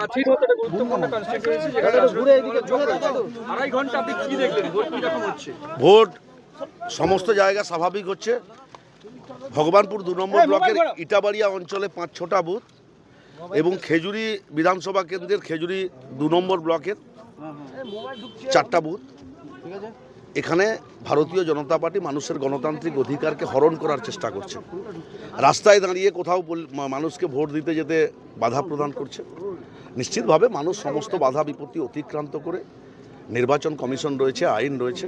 কাছের মতো একটা গুরুত্বপূর্ণ কনস্টিটিউয়েন্সি যেখানে আড়াই ঘন্টা আপনি কি দেখলেন ভোট কি রকম হচ্ছে? ভোট সমস্ত জায়গা স্বাভাবিক হচ্ছে। ভগবানপুর 2 নম্বর ব্লকের ইটাবাড়িয়া অঞ্চলে 5-6টা বুথ এবং খেজুরি বিধানসভা কেন্দ্রের খেজুরি 2 নম্বর ব্লকের 4টা বুথ। এখানে ভারতীয় জনতা পার্টি মানুষের গণতান্ত্রিক অধিকারকে হরণ করার চেষ্টা করছে। রাস্তায় দাঁড়িয়ে কোথাও মানুষকে ভোট দিতে যেতে বাধা প্রদান করছে। নিশ্চিতভাবে মানুষ সমস্ত বাধা বিপত্তি অতিক্রান্ত করে, নির্বাচন কমিশন রয়েছে, আইন রয়েছে,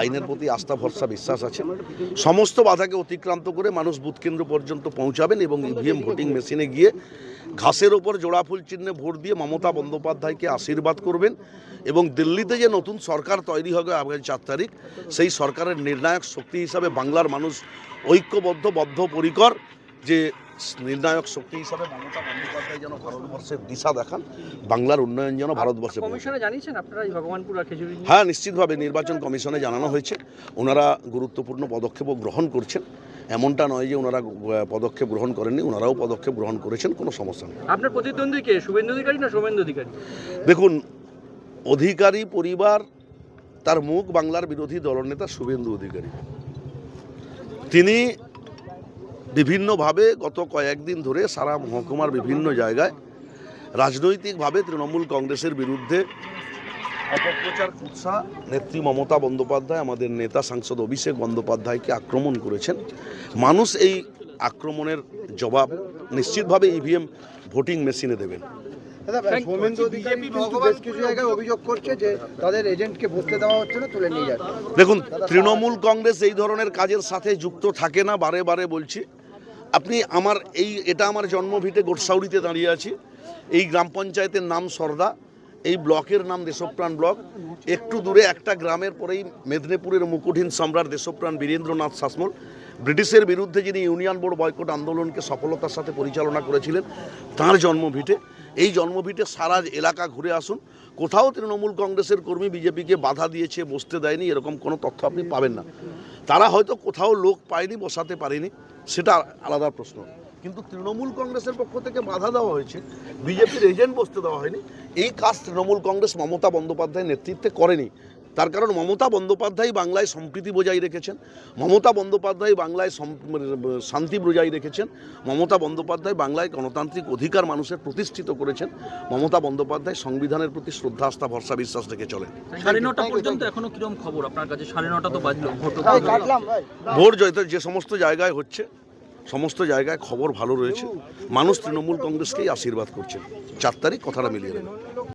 আইনের প্রতি আস্থা ভরসা বিশ্বাস আছে, সমস্ত বাধাকে অতিক্রান্ত করে মানুষ বুথ কেন্দ্র পর্যন্ত পৌঁছাবেন এবং ইভিএম ভোটিং মেশিনে গিয়ে ঘাসের ওপর জোড়া ফুল চিহ্নে ভোট দিয়ে মমতা বন্দ্যোপাধ্যায়কে আশীর্বাদ করবেন এবং দিল্লিতে যে নতুন সরকার তৈরি হবে আগামী 4 তারিখ, সেই সরকারের নির্ণায়ক শক্তি হিসাবে বাংলার মানুষ ঐক্যবদ্ধ বদ্ধপরিকর, যে নির্ণায়ক শক্তি হিসাবে মমতা বন্দ্যোপাধ্যায় যেন ভারতবর্ষের দিশা দেখান, বাংলার উন্নয়ন যেন ভারতবর্ষে। কমিশনে জানিয়েছেন আপনারা এই ভগবানপুর আর খেজুরি? হ্যাঁ, নিশ্চিতভাবে নির্বাচন কমিশনে জানানো হয়েছে। ওনারা গুরুত্বপূর্ণ পদক্ষেপও গ্রহণ করছেন। এমনটা নয় যে ওনারা পদক্ষেপ গ্রহণ করেননি, ওনারাও পদক্ষেপ গ্রহণ করেছেন, কোনো সমস্যা নেই। আপনার প্রতিদ্বন্দ্বী কে, শুভেন্দু অধিকারী না সোমেন্দু অধিকারী? দেখুন, অধিকারী পরিবার, তার মুখ বাংলার বিরোধী দলনেতা শুভেন্দু অধিকারী। তিনি বিভিন্নভাবে গত কয়েকদিন ধরে সারা মহকুমার বিভিন্ন জায়গায় রাজনৈতিকভাবে তৃণমূল কংগ্রেসের বিরুদ্ধে অপপ্রচার কুৎসা নেত্রী মমতা বন্দ্যোপাধ্যায়, আমাদের নেতা সাংসদ অভিষেক বন্দ্যোপাধ্যায়কে আক্রমণ করেছেন। মানুষ এই আক্রমণের জবাব নিশ্চিতভাবে ইভিএম ভোটিং মেশিনে দেবেন। অভিযোগ করছে যে তাদের এজেন্টকে বসতে দেওয়া হচ্ছে না, তুলে নিয়ে যাচ্ছে। দেখুন, তৃণমূল কংগ্রেস এই ধরনের কাজের সাথে যুক্ত থাকে না, বারে বারে বলছি। আপনি এটা আমার জন্মভিটে গোটসাউড়িতে দাঁড়িয়ে আছি। এই গ্রাম পঞ্চায়েতের নাম সরদা, এই ব্লকের নাম দেশপ্রাণ ব্লক। একটু দূরে একটা গ্রামের পরেই মেদিনীপুরের মুকুটহীন সম্রাট দেশপ্রাণ বীরেন্দ্রনাথ শাসমল ব্রিটিশের বিরুদ্ধে যিনি ইউনিয়ন বোর্ড বয়কট আন্দোলনকে সফলতার সাথে পরিচালনা করেছিলেন, তাঁর জন্মভিটে। এই জন্মভিটে সারা এলাকা ঘুরে আসুন, কোথাও তৃণমূল কংগ্রেসের কর্মী বিজেপিকে বাধা দিয়েছে, বসতে দেয়নি, এরকম কোনো তথ্য আপনি পাবেন না। তারা হয়তো কোথাও লোক পায়নি, বসাতে পারেনি, সেটা আলাদা প্রশ্ন। কিন্তু তৃণমূল কংগ্রেসের পক্ষ থেকে বাধা দেওয়া হয়েছে, বিজেপির এজেন্ট বসতে দেওয়া হয়নি। এই কাজ তৃণমূল কংগ্রেস মমতা বন্দ্যোপাধ্যায়ের নেতৃত্বে করেনি। তার কারণ মমতা বন্দ্যোপাধ্যায় বাংলায় সম্প্রীতি বজায় রেখেছেন, মমতা বন্দ্যোপাধ্যায় বাংলায় শান্তি বজায় রেখেছেন, মমতা বন্দ্যোপাধ্যায় বাংলায় গণতান্ত্রিক অধিকার মানুষের প্রতিষ্ঠিত করেছেন, মমতা বন্দ্যোপাধ্যায় সংবিধানের প্রতি শ্রদ্ধা আস্থা ভরসা বিশ্বাস রেখে চলেন। 9:30 পর্যন্ত এখনো কিরকম খবর আপনার কাছে? 9:30 তো বাজলো, ভোট যে সমস্ত জায়গায় হচ্ছে, সমস্ত জায়গায় খবর ভালো রয়েছে। মানুষ তৃণমূল কংগ্রেসকেই আশীর্বাদ করছেন। 4 তারিখ কথাটা মিলিয়ে নেবেন।